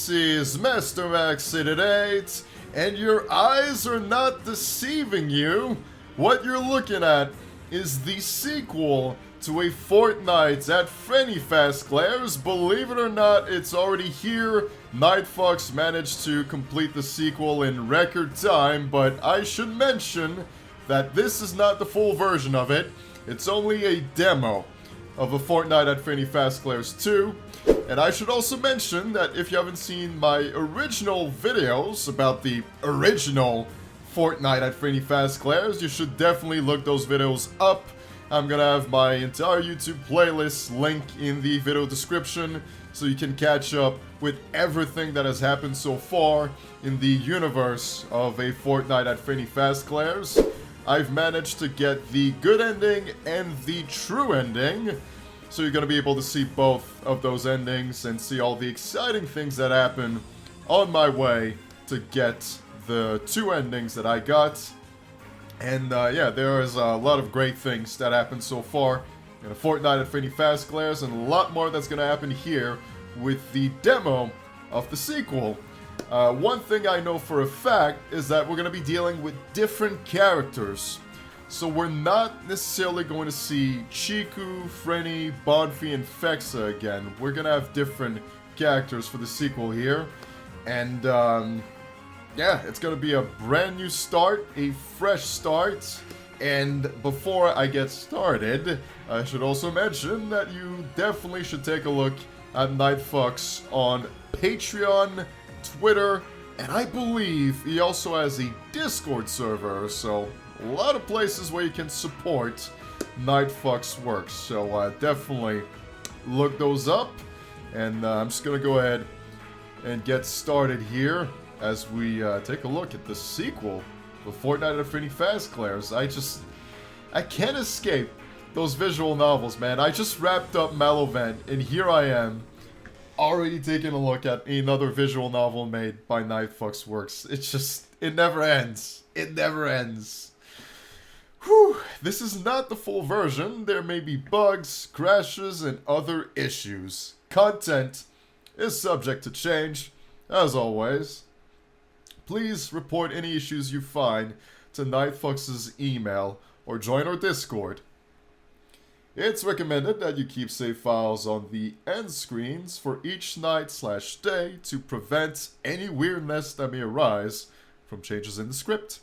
This is Master Max 888, and your eyes are not deceiving you. What you're looking at is the sequel to a Fortnight at Frenni Fazclaire's. Believe it or not, it's already here. NightFox managed to complete the sequel in record time, but I should mention that this is not the full version of it. It's only a demo of a Fortnight at Frenni Fazclaire's 2. And I should also mention that if you haven't seen my original videos about the original Fortnight at Frenni Fazclaire's, you should definitely look those videos up. I'm gonna have my entire YouTube playlist link in the video description so you can catch up with everything that has happened so far in the universe of a Fortnight at Frenni Fazclaire's. I've managed to get the good ending and the true ending, so you're going to be able to see both of those endings and see all the exciting things that happen on my way to get the two endings that I got. And yeah, there is a lot of great things that happened so far in a Fortnight at Frenni Fazclaire's, and a lot more that's going to happen here with the demo of the sequel. One thing I know for a fact is that we're going to be dealing with different characters. So we're not necessarily going to see Chiku, Frenni, Bonfi, and Fexa again. We're going to have different characters for the sequel here. And yeah, it's going to be a brand new start, a fresh start. And before I get started, I should also mention that you definitely should take a look at NightFox on Patreon, Twitter, and I believe he also has a Discord server, so a lot of places where you can support NightFoxWorks. So definitely look those up, and I'm just gonna go ahead and get started here as we take a look at the sequel of Fortnight at Frenni Fazclaire's. I can't escape those visual novels, man. I just wrapped up Malovent, and here I am, already taking a look at another visual novel made by NightFoxWorks. It never ends. It never ends. Whew, this is not the full version. There may be bugs, crashes, and other issues. Content is subject to change, as always. Please report any issues you find to NightFox's email or join our Discord. It's recommended that you keep save files on the end screens for each night/day to prevent any weirdness that may arise from changes in the script.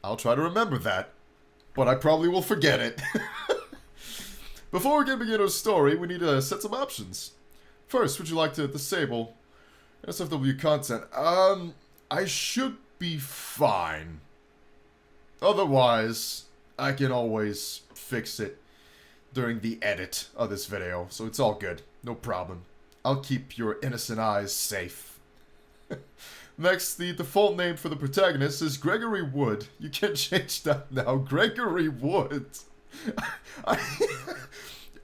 I'll try to remember that, but I probably will forget it. Before we can begin our story, we need to set some options. First, would you like to disable SFW content? I should be fine. Otherwise, I can always fix it during the edit of this video, so it's all good. No problem. I'll keep your innocent eyes safe. Next, the default name for the protagonist is Gregory Wood. You can change that now. Gregory Wood.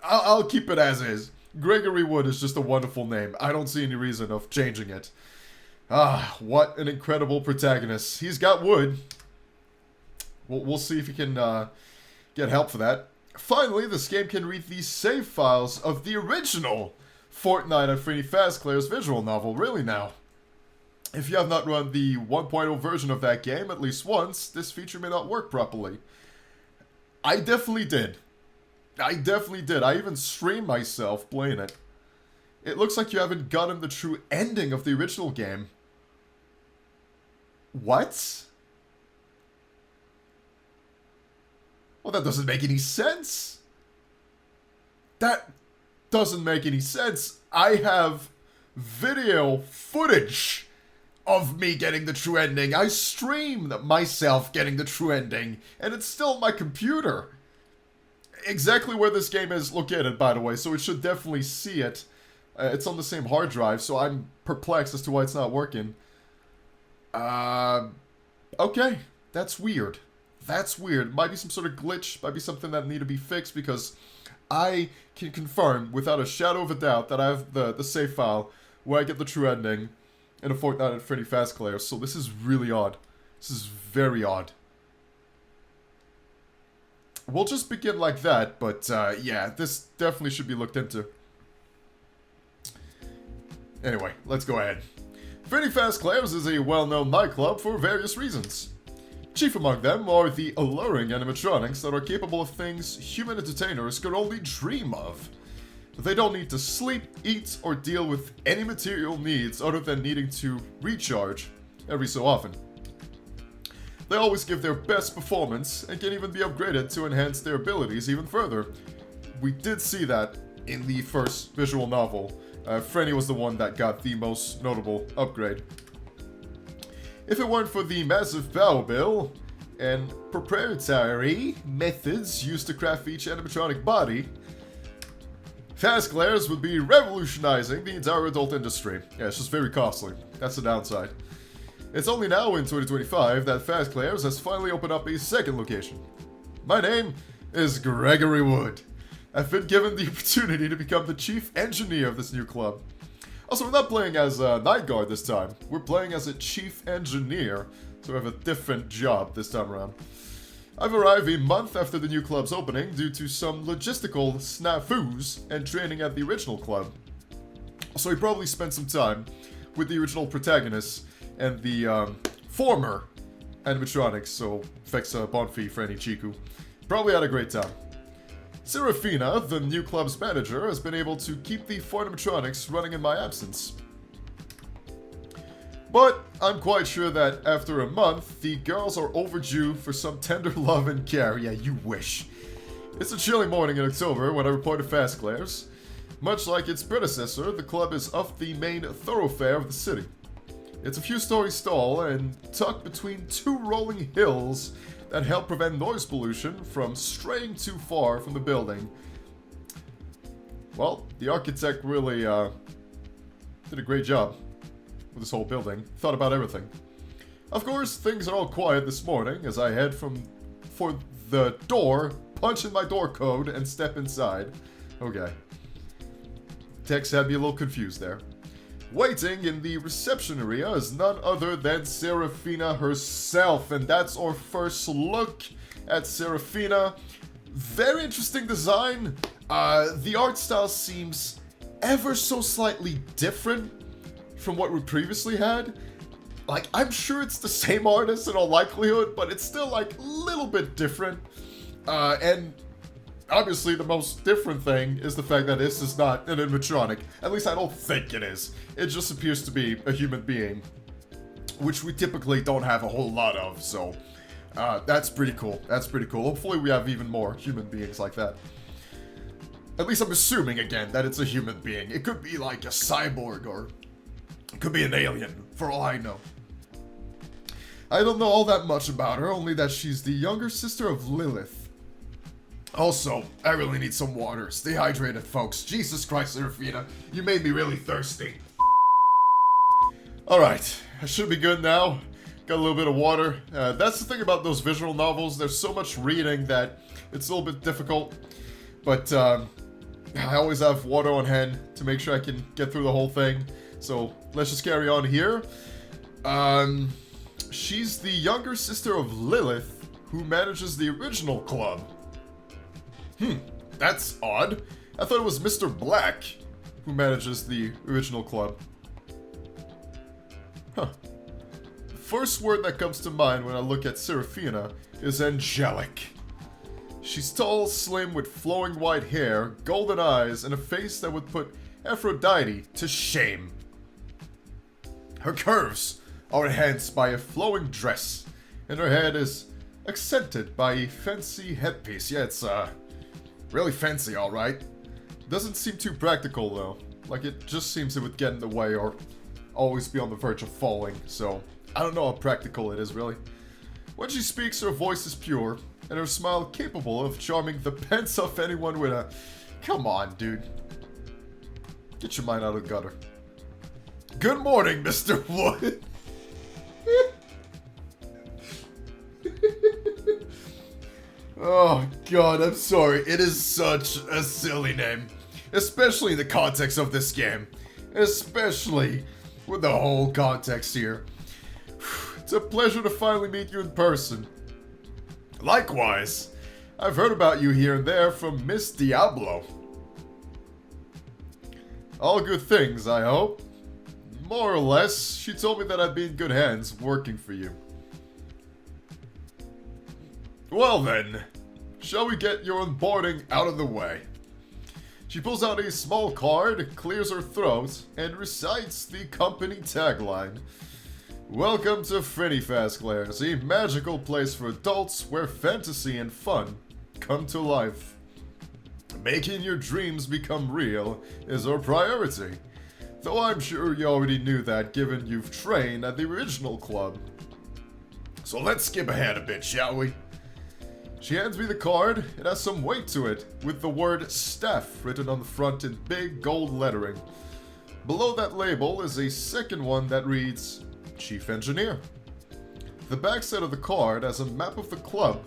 I'll keep it as is. Gregory Wood is just a wonderful name. I don't see any reason of changing it. Ah, what an incredible protagonist. He's got wood. We'll see if he can get help for that. Finally, this game can read the save files of the original Fortnight at Frenni Fazclaire's visual novel. Really now. If you have not run the 1.0 version of that game at least once, this feature may not work properly. I definitely did. I even streamed myself playing it. It looks like you haven't gotten the true ending of the original game. What? Well, that doesn't make any sense. That doesn't make any sense. I have video footage of me getting the true ending. I streamed myself getting the true ending, and it's still on my computer. Exactly where this game is located, by the way, so it should definitely see it. It's on the same hard drive, so I'm perplexed as to why it's not working. Okay, that's weird. That's weird. Might be some sort of glitch, might be something that need to be fixed, because I can confirm without a shadow of a doubt that I have the save file where I get the true ending in a Fortnight at Frenni Fazclaire, so this is really odd. This is very odd. We'll just begin like that, but yeah, this definitely should be looked into. Anyway, let's go ahead. Frenni Fazclaire's is a well-known nightclub for various reasons. Chief among them are the alluring animatronics that are capable of things human entertainers could only dream of. They don't need to sleep, eat, or deal with any material needs other than needing to recharge every so often. They always give their best performance and can even be upgraded to enhance their abilities even further. We did see that in the first visual novel. Frenni was the one that got the most notable upgrade. If it weren't for the massive power bill and proprietary methods used to craft each animatronic body, Fazclaire's would be revolutionizing the entire adult industry. Yeah, it's just very costly. That's the downside. It's only now in 2025 that Fazclaire's has finally opened up a second location. My name is Gregory Wood. I've been given the opportunity to become the chief engineer of this new club. Also, we're not playing as a night guard this time. We're playing as a chief engineer, so we have a different job this time around. I've arrived a month after the new club's opening due to some logistical snafus and training at the original club. So we probably spent some time with the original protagonists and the former animatronics, so Fexa, Bonfi, Frenni, Chiku. Probably had a great time. Serafina, the new club's manager, has been able to keep the four animatronics running in my absence. But I'm quite sure that after a month, the girls are overdue for some tender love and care. Yeah, you wish. It's a chilly morning in October when I report to Fazclaire's. Much like its predecessor, the club is off the main thoroughfare of the city. It's a few stories tall and tucked between two rolling hills that help prevent noise pollution from straying too far from the building. Well, the architect really did a great job with this whole building. Thought about everything. Of course, things are all quiet this morning as I head for the door, punch in my door code, and step inside. Okay. Text had me a little confused there. Waiting in the reception area is none other than Serafina herself, and that's our first look at Serafina. Very interesting design. The art style seems ever so slightly different from what we previously had. Like, I'm sure it's the same artist in all likelihood, but it's still like a little bit different. And obviously, the most different thing is the fact that this is not an animatronic. At least I don't think it is. It just appears to be a human being, which we typically don't have a whole lot of, so that's pretty cool. That's pretty cool. Hopefully we have even more human beings like that. At least I'm assuming, again, that it's a human being. It could be like a cyborg, or it could be an alien, for all I know. I don't know all that much about her, only that she's the younger sister of Lilith. Also, I really need some water. Stay hydrated, folks. Jesus Christ, Serafina, you made me really thirsty. Alright, I should be good now. Got a little bit of water. That's the thing about those visual novels. There's so much reading that it's a little bit difficult. But I always have water on hand to make sure I can get through the whole thing. So let's just carry on here. She's the younger sister of Lilith, who manages the original club. That's odd. I thought it was Mr. Black who manages the original club. Huh. The first word that comes to mind when I look at Serafina is angelic. She's tall, slim, with flowing white hair, golden eyes, and a face that would put Aphrodite to shame. Her curves are enhanced by a flowing dress, and her head is accented by a fancy headpiece. Yeah, it's, really fancy, alright. Doesn't seem too practical, though. Like, it just seems it would get in the way or always be on the verge of falling, so I don't know how practical it is, really. When she speaks, her voice is pure, and her smile capable of charming the pants off anyone with a... Come on, dude. Get your mind out of the gutter. Good morning, Mr. Wood. Oh god, I'm sorry. It is such a silly name. Especially in the context of this game. Especially with the whole context here. It's a pleasure to finally meet you in person. Likewise. I've heard about you here and there from Miss Diablo. All good things, I hope. more or less. She told me that I'd be in good hands working for you. Well then, shall we get your onboarding out of the way? She pulls out a small card, clears her throat, and recites the company tagline. Welcome to Frenni Fazclaire, a magical place for adults where fantasy and fun come to life. Making your dreams become real is our priority, though I'm sure you already knew that given you've trained at the original club. So let's skip ahead a bit, shall we? She hands me the card. It has some weight to it, with the word staff written on the front in big gold lettering. Below that label is a second one that reads Chief Engineer. The backside of the card has a map of the club,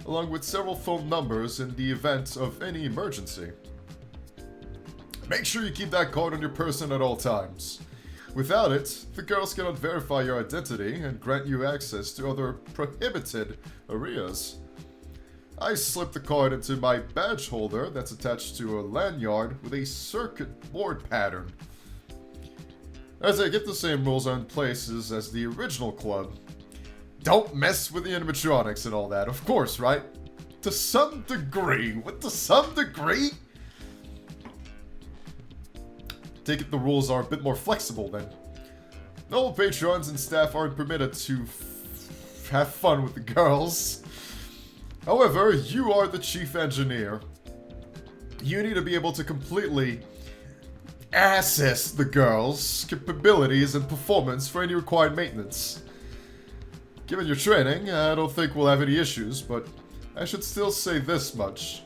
along with several phone numbers in the event of any emergency. Make sure you keep that card on your person at all times. Without it, the girls cannot verify your identity and grant you access to other prohibited areas. I slip the card into my badge holder that's attached to a lanyard with a circuit board pattern. As I get the same rules are in places as the original club. Don't mess with the animatronics and all that, of course, right? To some degree. What, to some degree? Take it the rules are a bit more flexible then. No patrons and staff aren't permitted to have fun with the girls. However, you are the chief engineer. You need to be able to completely assess the girls' capabilities and performance for any required maintenance. Given your training, I don't think we'll have any issues, but I should still say this much.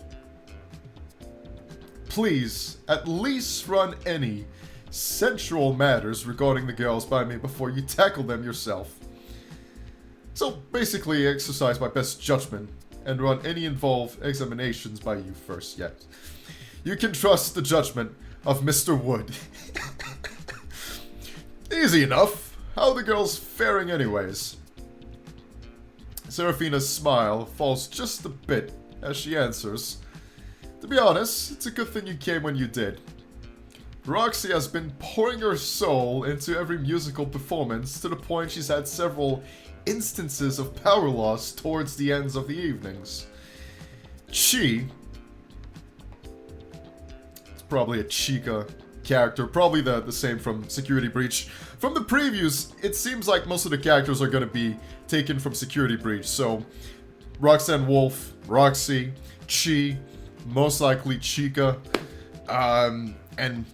Please, at least run any sensual matters regarding the girls by me before you tackle them yourself. So basically exercise my best judgment and run any involved examinations by you first yet. You can trust the judgment of Mr. Wood. Easy enough. How are the girls faring anyways? Seraphina's smile falls just a bit as she answers. To be honest, it's a good thing you came when you did. Roxy has been pouring her soul into every musical performance to the point she's had several instances of power loss towards the ends of the evenings. Chi, it's probably a Chica character, probably the same from Security Breach. From the previews, it seems like most of the characters are going to be taken from Security Breach, so Roxanne Wolf, Roxy, Chi, most likely Chica, and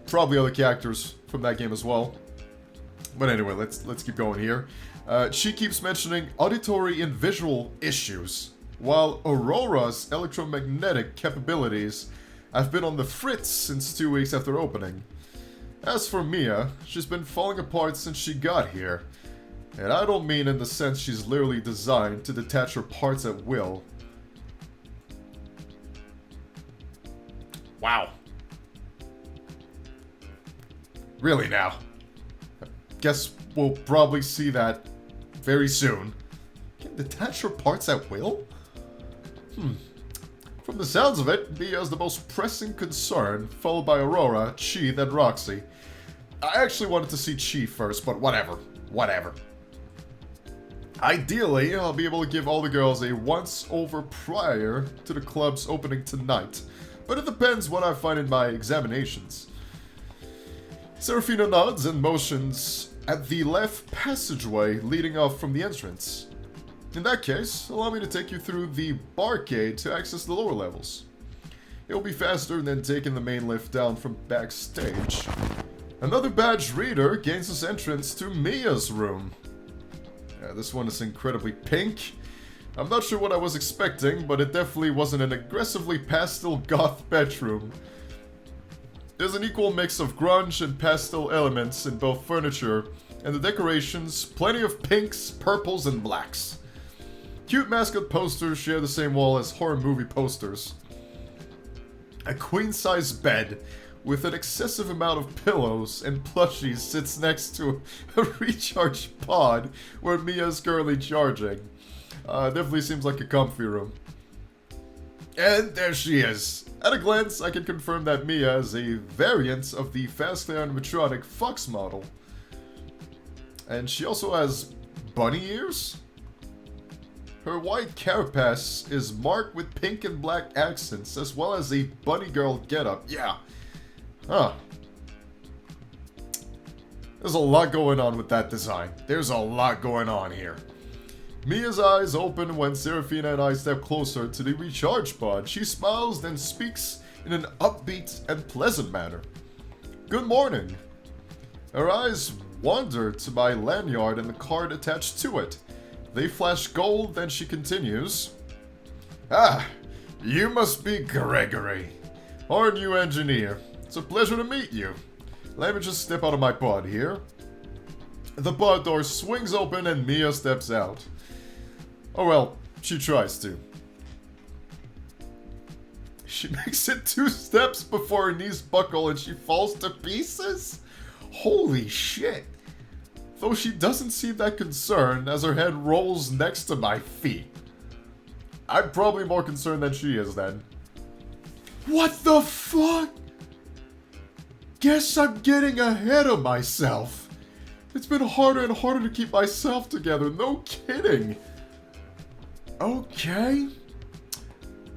probably other characters from that game as well. But anyway, let's keep going here. She keeps mentioning auditory and visual issues, while Aurora's electromagnetic capabilities have been on the fritz since 2 weeks after opening. As for Mia, she's been falling apart since she got here. And I don't mean in the sense she's literally designed to detach her parts at will. Wow. Really now? Guess we'll probably see that very soon. Can detach her parts at will? From the sounds of it, Mia is the most pressing concern, followed by Aurora, Chi, then Roxy. I actually wanted to see Chi first, but whatever. Whatever. Ideally, I'll be able to give all the girls a once-over prior to the club's opening tonight, but it depends what I find in my examinations. Seraphina nods and motions at the left passageway leading off from the entrance. In that case, allow me to take you through the barcade to access the lower levels. It will be faster than taking the main lift down from backstage. Another badge reader gains us entrance to Mia's room. This one is incredibly pink. I'm not sure what I was expecting, but it definitely wasn't an aggressively pastel goth bedroom. There's an equal mix of grunge and pastel elements in both furniture, and the decorations, plenty of pinks, purples, and blacks. Cute mascot posters share the same wall as horror movie posters. A queen-size bed with an excessive amount of pillows and plushies sits next to a recharge pod where Mia's currently charging. Definitely seems like a comfy room. And there she is. At a glance, I can confirm that Mia is a variant of the Fazclaire animatronic Fox model. And she also has bunny ears? Her white carapace is marked with pink and black accents, as well as a bunny girl getup. Yeah. Huh. There's a lot going on with that design. There's a lot going on here. Mia's eyes open when Seraphina and I step closer to the recharge pod. She smiles, then speaks in an upbeat and pleasant manner. Good morning. Her eyes wander to my lanyard and the card attached to it. They flash gold, then she continues. Ah, you must be Gregory, our new engineer. It's a pleasure to meet you. Let me just step out of my pod here. The pod door swings open and Mia steps out. Oh well, she tries to. She makes it 2 steps before her knees buckle and she falls to pieces? Holy shit. Though she doesn't seem that concerned as her head rolls next to my feet. I'm probably more concerned than she is then. What the fuck? Guess I'm getting ahead of myself. It's been harder and harder to keep myself together, no kidding. Okay.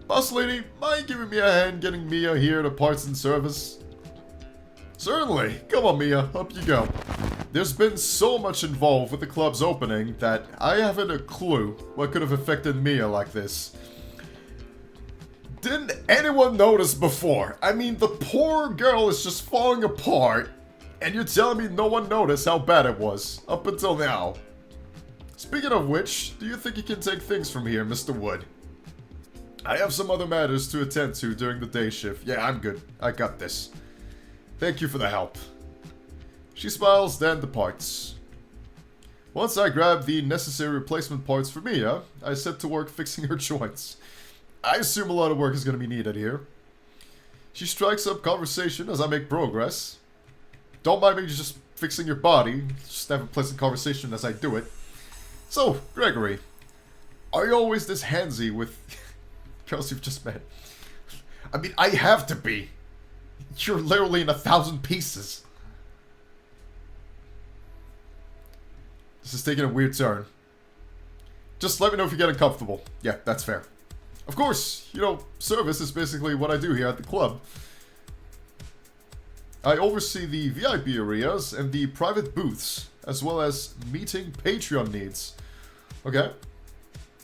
Boss lady, mind giving me a hand getting Mia here to parts and service? Certainly. Come on, Mia. Up you go. There's been so much involved with the club's opening that I haven't a clue what could have affected Mia like this. Didn't anyone notice before? I mean, the poor girl is just falling apart, and you're telling me no one noticed how bad it was, up until now. Speaking of which, do you think you can take things from here, Mr. Wood? I have some other matters to attend to during the day shift. Yeah, I'm good. I got this. Thank you for the help. She smiles, then departs. Once I grab the necessary replacement parts for Mia, I set to work fixing her joints. I assume a lot of work is going to be needed here. She strikes up conversation as I make progress. Don't mind me just fixing your body, just have a pleasant conversation as I do it. So, Gregory, are you always this handsy with girls you've just met? I mean, I have to be. You're literally in 1,000 pieces. This is taking a weird turn. Just let me know if you're getting comfortable. Yeah, that's fair. Of course, you know, service is basically what I do here at the club. I oversee the VIP areas and the private booths, as well as meeting Patreon needs. Okay?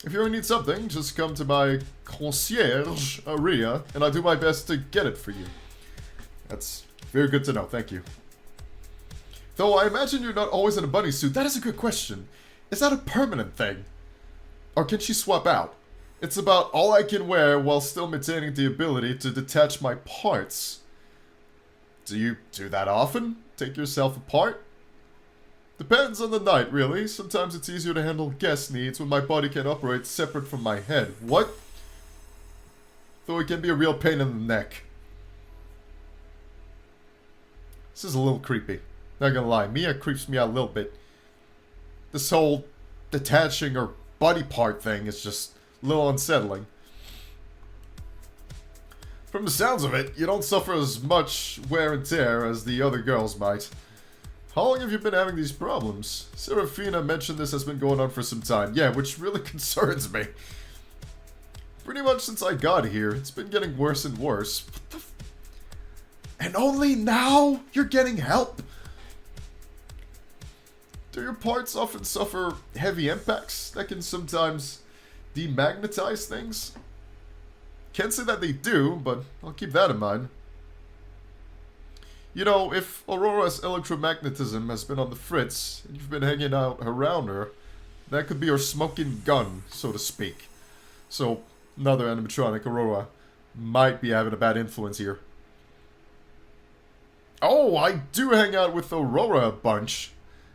If you ever need something, just come to my concierge area, and I do my best to get it for you. That's very good to know, thank you. Though I imagine you're not always in a bunny suit, that is a good question. Is that a permanent thing? Or can she swap out? It's about all I can wear while still maintaining the ability to detach my parts. Do you do that often? Take yourself apart? Depends on the night, really. Sometimes it's easier to handle guest needs when my body can operate separate from my head. What? Though it can be a real pain in the neck. This is a little creepy. Not gonna lie, Mia creeps me out a little bit. This whole detaching her body part thing is just a little unsettling. From the sounds of it, you don't suffer as much wear and tear as the other girls might. How long have you been having these problems? Seraphina mentioned this has been going on for some time. Yeah, which really concerns me. Pretty much since I got here, it's been getting worse and worse. What the f- And only now you're getting help? Do your parts often suffer heavy impacts that can sometimes demagnetize things? Can't say that they do, but I'll keep that in mind. You know, if Aurora's electromagnetism has been on the fritz, and you've been hanging out around her, that could be her smoking gun, so to speak. So, another animatronic, Aurora, might be having a bad influence here. Oh, I do hang out with Aurora a bunch.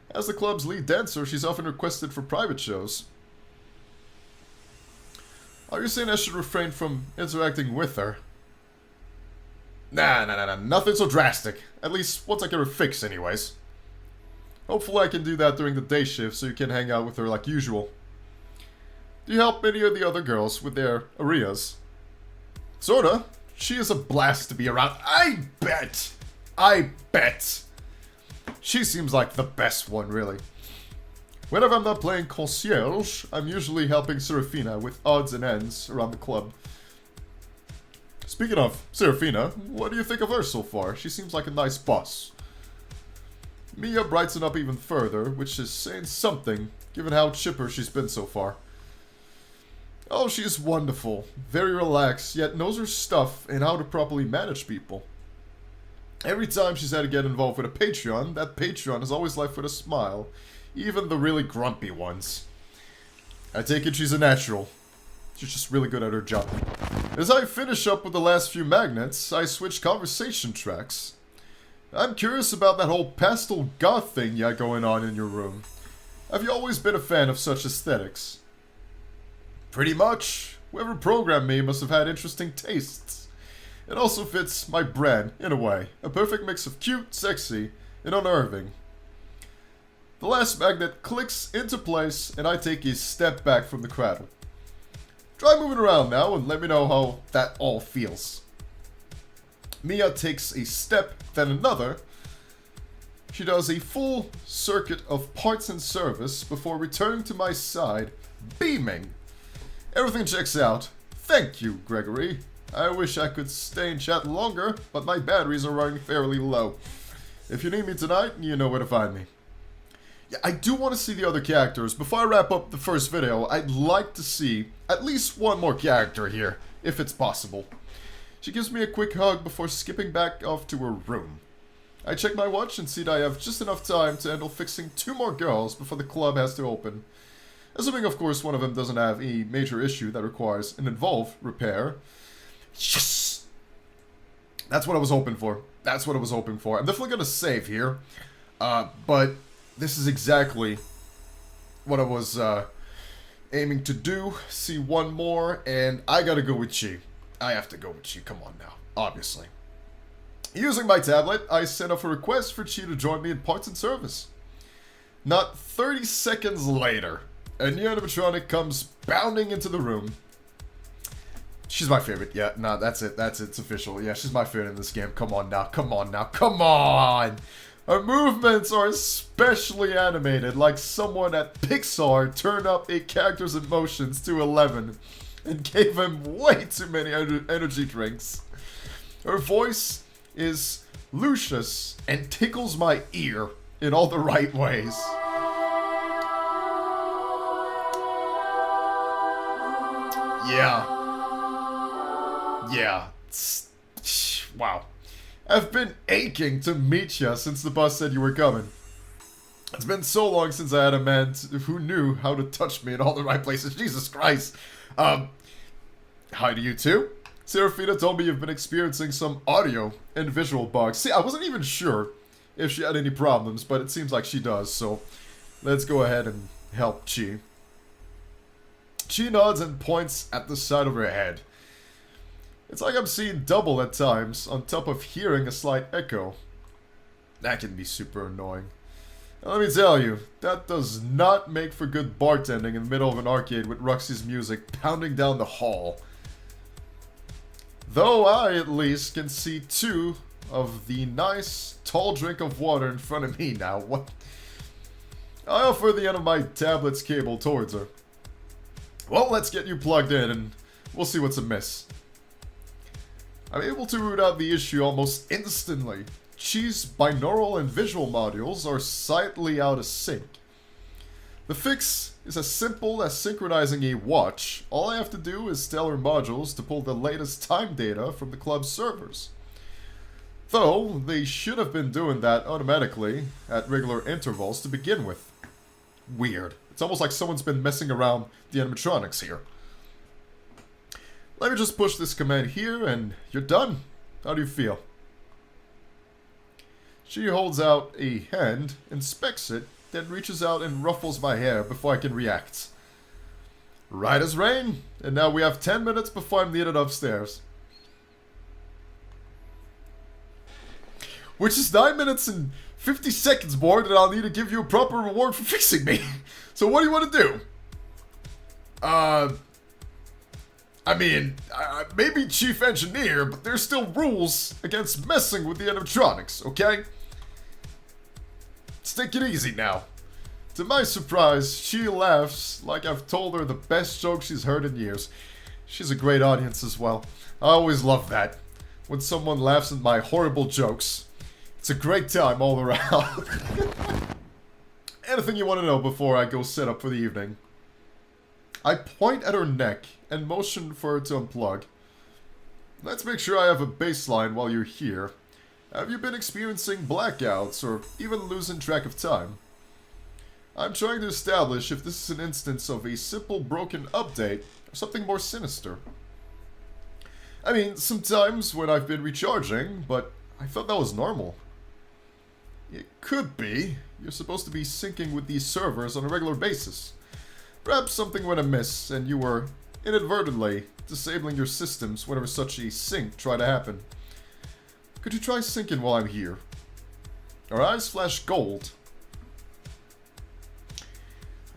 As the club's lead dancer, she's often requested for private shows. Are you saying I should refrain from interacting with her? Nah, nothing so drastic. At least once I get her fixed anyways. Hopefully I can do that during the day shift so you can hang out with her like usual. Do you help any of the other girls with their areas? Sorta. She is a blast to be around. I bet! She seems like the best one, really. Whenever I'm not playing concierge, I'm usually helping Serafina with odds and ends around the club. Speaking of Serafina, what do you think of her so far? She seems like a nice boss. Mia brightens up even further, which is saying something, given how chipper she's been so far. Oh, she is wonderful, very relaxed, yet knows her stuff and how to properly manage people. Every time she's had to get involved with a Patreon, that Patreon is always left with a smile, even the really grumpy ones. I take it she's a natural. She's just really good at her job. As I finish up with the last few magnets, I switch conversation tracks. I'm curious about that whole pastel goth thing you got going on in your room. Have you always been a fan of such aesthetics? Pretty much. Whoever programmed me must have had interesting tastes. It also fits my brand, in a way. A perfect mix of cute, sexy, and unnerving. The last magnet clicks into place, and I take a step back from the cradle. Try moving around now, and let me know how that all feels. Mia takes a step, then another. She does a full circuit of parts and service before returning to my side, beaming. Everything checks out. Thank you, Gregory. I wish I could stay and chat longer, but my batteries are running fairly low. If you need me tonight, you know where to find me. Yeah, I do want to see the other characters. Before I wrap up the first video, I'd like to see at least one more character here, if it's possible. She gives me a quick hug before skipping back off to her room. I check my watch and see that I have just enough time to handle fixing 2 more girls before the club has to open. Assuming, of course, one of them doesn't have a major issue that requires an involved repair. Yes! That's what I was hoping for. That's what I was hoping for. I'm definitely going to save here. But this is exactly what I was aiming to do. See one more, and I gotta go with Chi. I have to go with Chi. Come on now. Obviously. Using my tablet, I sent off a request for Chi to join me in parts and service. Not 30 seconds later, a new animatronic comes bounding into the room. She's my favorite. Yeah, nah, that's it. That's it. It's official. Yeah, she's my favorite in this game. Come on now. Come on now. Come on! Her movements are especially animated, like someone at Pixar turned up a character's emotions to 11 and gave him way too many energy drinks. Her voice is luscious and tickles my ear in all the right ways. Yeah. Yeah. Wow. I've been aching to meet you since the boss said you were coming. It's been so long since I had a man who knew how to touch me in all the right places. Jesus Christ. Hi to you too. Serafina told me you've been experiencing some audio and visual bugs. See, I wasn't even sure if she had any problems, but it seems like she does, so let's go ahead and help Chi. Chi nods and points at the side of her head. It's like I'm seeing double at times, on top of hearing a slight echo. That can be super annoying. And let me tell you, that does not make for good bartending in the middle of an arcade with Roxy's music pounding down the hall. Though I, at least, can see 2 of the nice, tall drink of water in front of me now. What? I offer the end of my tablet's cable towards her. Well, let's get you plugged in and we'll see what's amiss. I'm able to root out the issue almost instantly. Chi's binaural and visual modules are slightly out of sync. The fix is as simple as synchronizing a watch. All I have to do is tell her modules to pull the latest time data from the club's servers. Though, they should have been doing that automatically at regular intervals to begin with. Weird. It's almost like someone's been messing around the animatronics here. Let me just push this command here and you're done. How do you feel? She holds out a hand, inspects it, then reaches out and ruffles my hair before I can react. Right as rain, and now we have 10 minutes before I'm needed upstairs. Which is 9 minutes and 50 seconds more that I'll need to give you a proper reward for fixing me. So what do you want to do? I mean, maybe chief engineer, but there's still rules against messing with the animatronics, okay? Let's take it easy now. To my surprise, she laughs like I've told her the best joke she's heard in years. She's a great audience as well. I always love that. When someone laughs at my horrible jokes. It's a great time all around. Anything you want to know before I go set up for the evening? I point at her neck and motion for her to unplug. Let's make sure I have a baseline while you're here. Have you been experiencing blackouts or even losing track of time? I'm trying to establish if this is an instance of a simple broken update or something more sinister. I mean, sometimes when I've been recharging, but I thought that was normal. It could be. You're supposed to be syncing with these servers on a regular basis. Perhaps something went amiss and you were inadvertently disabling your systems whenever such a sync tried to happen. Could you try syncing while I'm here? Our eyes flash gold.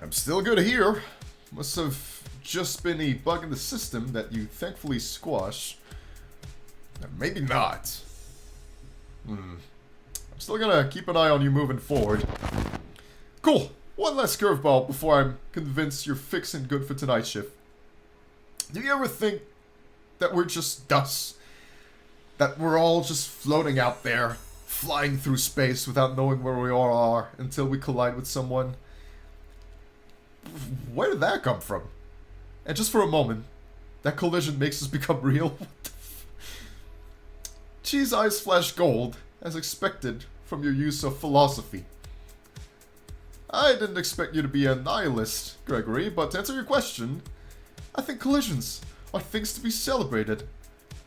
I'm still good here. Must have just been a bug in the system that you thankfully squashed. Maybe not. I'm still gonna keep an eye on you moving forward. Cool. One last curveball before I'm convinced you're fixing good for tonight's shift. Do you ever think that we're just dust? That we're all just floating out there, flying through space without knowing where we all are until we collide with someone? Where did that come from? And just for a moment, that collision makes us become real? Cheese eyes flash gold, as expected from your use of philosophy. I didn't expect you to be a nihilist, Gregory, but to answer your question, I think collisions are things to be celebrated,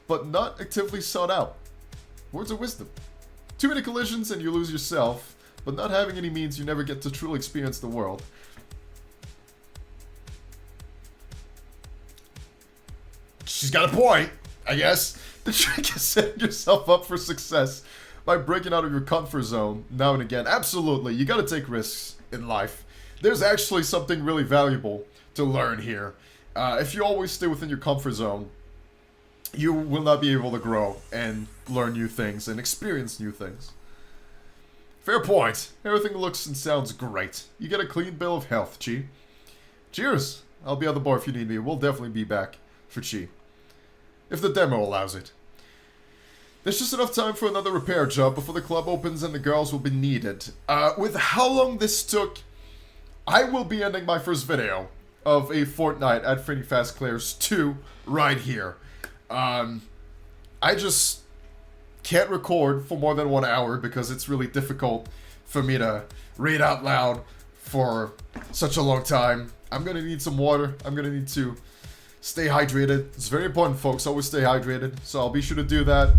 but not actively sought out. Words of wisdom. Too many collisions and you lose yourself, but not having any means you never get to truly experience the world. She's got a point, I guess. The trick is setting yourself up for success by breaking out of your comfort zone now and again. Absolutely, you gotta take risks in life. There's actually something really valuable to learn here. If you always stay within your comfort zone, you will not be able to grow and learn new things and experience new things. Fair point. Everything looks and sounds great. You get a clean bill of health, Chi. Cheers. I'll be on the bar if you need me. We'll definitely be back for Chi. If the demo allows it. There's just enough time for another repair job before the club opens and the girls will be needed. With how long this took, I will be ending my first video of a Fortnight at Frenni Fazclaire's 2 right here. I just can't record for more than 1 hour because it's really difficult for me to read out loud for such a long time. I'm gonna need some water. I'm gonna need to stay hydrated. It's very important, folks. Always stay hydrated. So I'll be sure to do that.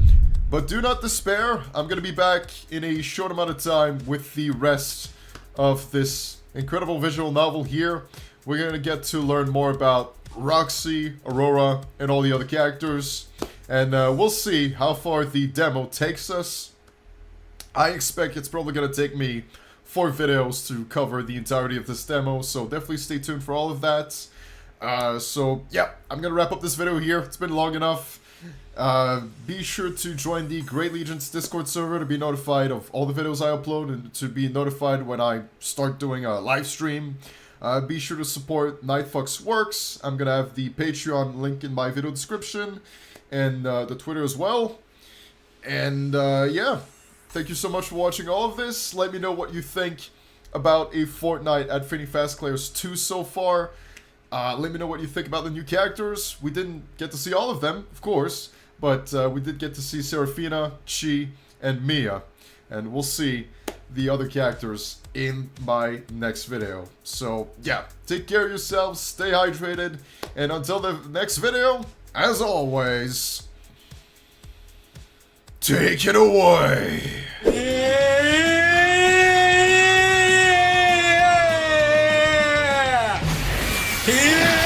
But do not despair. I'm going to be back in a short amount of time with the rest of this incredible visual novel here. We're going to get to learn more about Roxy, Aurora, and all the other characters. And we'll see how far the demo takes us. I expect it's probably going to take me 4 videos to cover the entirety of this demo. So definitely stay tuned for all of that. So, yeah, I'm gonna wrap up this video here. It's been long enough. Be sure to join the Great Legion's Discord server to be notified of all the videos I upload and to be notified when I start doing a live stream. Be sure to support NightFoxWorks. I'm gonna have the Patreon link in my video description and the Twitter as well. And, yeah, thank you so much for watching all of this. Let me know what you think about a Fortnight at Frenni Fazclaire's 2 so far. Let me know what you think about the new characters. We didn't get to see all of them, of course, but we did get to see Serafina, Chi, and Mia. And we'll see the other characters in my next video. So, yeah, take care of yourselves, stay hydrated, and until the next video, as always, take it away! Yeah!